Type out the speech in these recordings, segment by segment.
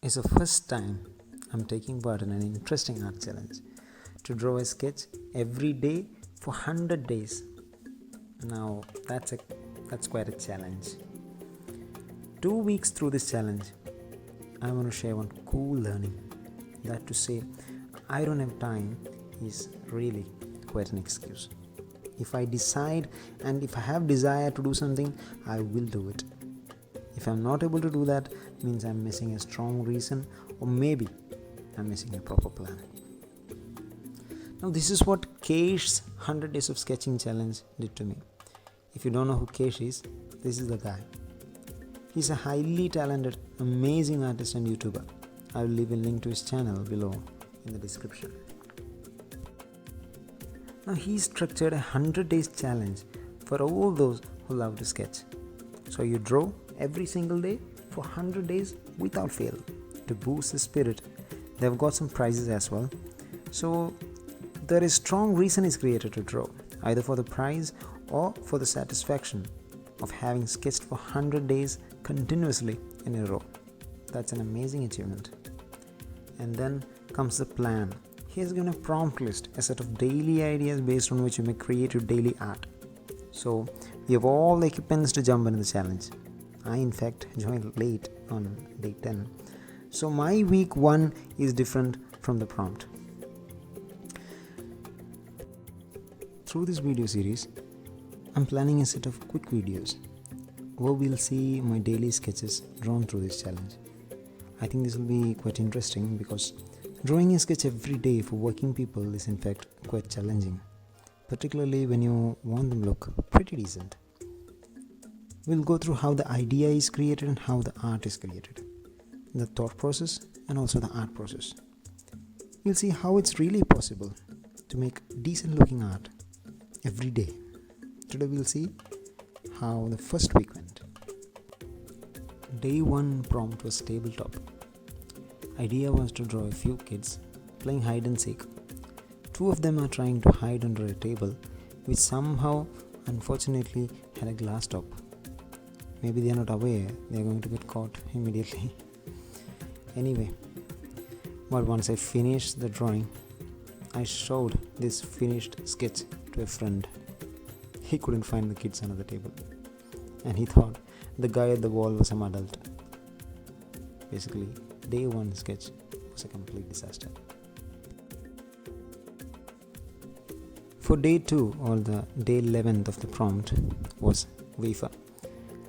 It's the first time I'm taking part in an interesting art challenge to draw a sketch every day for 100 days. Now that's quite a challenge. 2 weeks through this challenge, I want to share one cool learning. That to say, I don't have time is really quite an excuse. If I decide and if I have desire to do something, I will do it. If I'm not able to do that, means I'm missing a strong reason, or maybe I'm missing a proper plan. Now this is what Kesh's 100 Days of Sketching Challenge did to me. If you don't know who Kesh is, this is the guy. He's a highly talented, amazing artist and YouTuber. I will leave a link to his channel below in the description. Now he structured a 100 days challenge for all those who love to sketch. So you draw every single day for 100 days without fail. To boost the spirit, they've got some prizes as well. So there is strong reason is created to draw, either for the prize or for the satisfaction of having sketched for 100 days continuously in a row. That's an amazing achievement. And then comes the plan. He has given a prompt list, a set of daily ideas based on which you may create your daily art. So we have all the equipments to jump into the challenge. I in fact joined late on day 10. So my week 1 is different from the prompt. Through this video series, I'm planning a set of quick videos where we'll see my daily sketches drawn through this challenge. I think this will be quite interesting because drawing a sketch every day for working people is in fact quite challenging, particularly when you want them to look pretty decent. We'll go through how the idea is created and how the art is created, the thought process and also the art process. We'll see how it's really possible to make decent looking art every day. Today we'll see how the first week went. Day 1 prompt was tabletop. Idea was to draw a few kids playing hide and seek. 2 of them are trying to hide under a table which somehow unfortunately had a glass top. Maybe they are not aware they are going to get caught immediately. Anyway, but once I finished the drawing, I showed this finished sketch to a friend. He couldn't find the kids under the table and he thought the guy at the wall was some adult. Basically, day 1 sketch was a complete disaster. For day 2 or the day 11th of the prompt was wafer.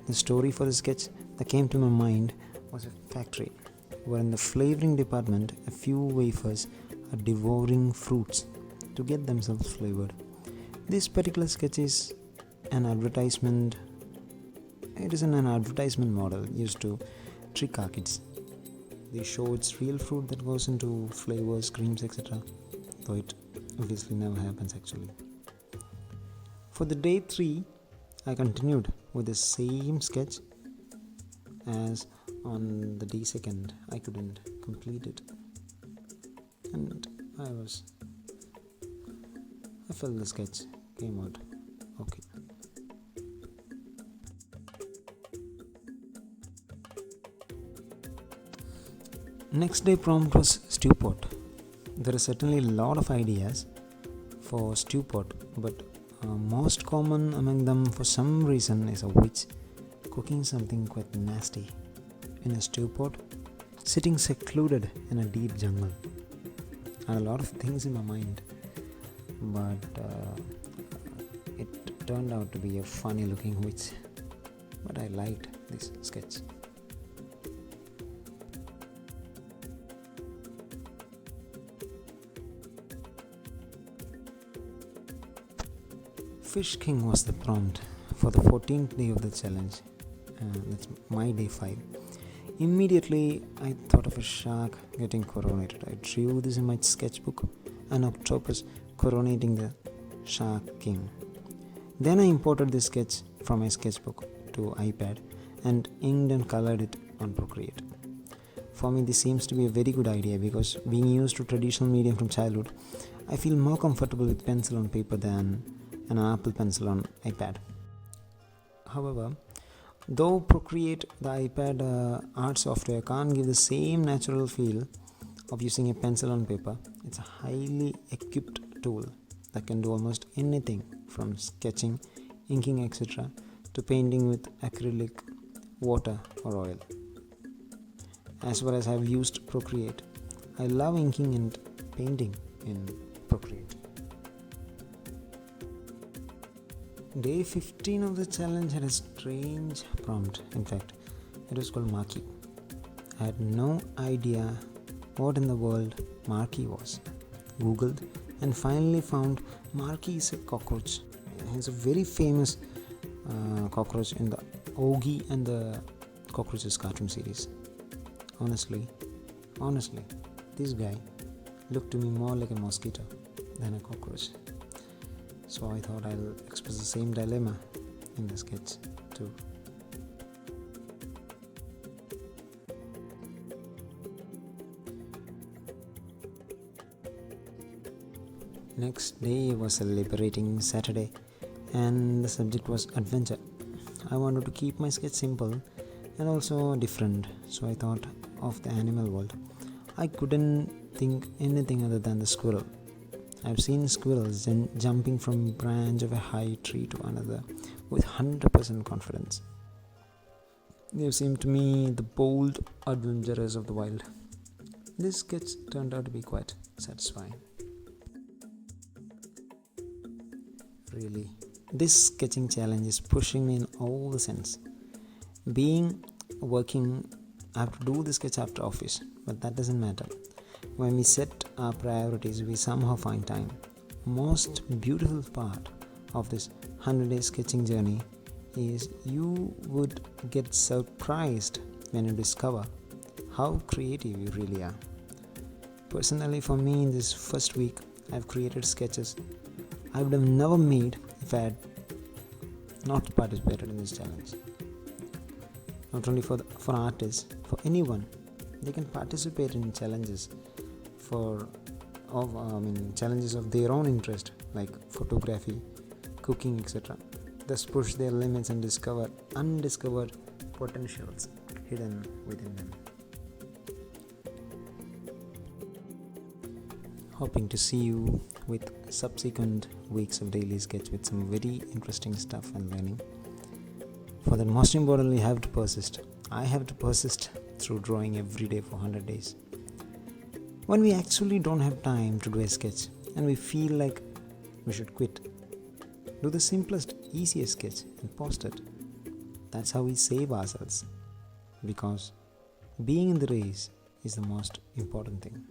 The story for the sketch that came to my mind was a factory where in the flavoring department a few wafers are devouring fruits to get themselves flavored. This particular sketch is an advertisement. It is an advertisement model used to trick our kids. They show it's real fruit that goes into flavors, creams, etc. Though it obviously never happens actually. For the day 3, I continued with the same sketch as on the day 2nd. I couldn't complete it. And I felt the sketch came out okay. Next day prompt was stew pot. There are certainly a lot of ideas for stew pot, but most common among them for some reason is a witch cooking something quite nasty in a stew pot, sitting secluded in a deep jungle. I had a lot of things in my mind, but it turned out to be a funny looking witch. But I liked this sketch. Fish King was the prompt for the 14th day of the challenge. That's my day 5. Immediately I thought of a shark getting coronated. I drew this in my sketchbook, an octopus coronating the Shark King. Then I imported this sketch from my sketchbook to iPad and inked and colored it on Procreate. For me this seems to be a very good idea because being used to traditional medium from childhood, I feel more comfortable with pencil on paper than an Apple Pencil on iPad. However, Though Procreate, the iPad art software, can't give the same natural feel of using a pencil on paper, it's a highly equipped tool that can do almost anything from sketching, inking, etc., to painting with acrylic, water, or oil. As far as I've used Procreate, I love inking and painting in Procreate. Day 15 of the challenge had a strange prompt. In fact, it was called Marquee. I had no idea what in the world Marquee was. Googled and finally found Marquee is a cockroach. He's a very famous cockroach in the Augie and the Cockroaches cartoon series. Honestly, this guy looked to me more like a mosquito than a cockroach. So I thought I'll express the same dilemma in the sketch too. Next day was a liberating Saturday and the subject was adventure. I wanted to keep my sketch simple and also different, so I thought of the animal world. I couldn't think anything other than the squirrel. I've seen squirrels jumping from a branch of a high tree to another with 100% confidence. They seem to me the bold adventurers of the wild. This sketch turned out to be quite satisfying. Really, this sketching challenge is pushing me in all the sense. Working, I have to do the sketch after office, but that doesn't matter. When we set our priorities, we somehow find time. Most beautiful part of this 100-day sketching journey is you would get surprised when you discover how creative you really are. Personally, for me, in this first week, I've created sketches I would have never made if I had not participated in this challenge. Not only for artists, for anyone, they can participate in challenges challenges of their own interest, like photography, cooking, etc. Thus push their limits and discover undiscovered potentials hidden within them. Hoping to see you with subsequent weeks of daily sketch with some very interesting stuff and learning. For that, most importantly, I have to persist through drawing every day for 100 days. When we actually don't have time to do a sketch and we feel like we should quit, do the simplest, easiest sketch and post it. That's how we save ourselves, because being in the race is the most important thing.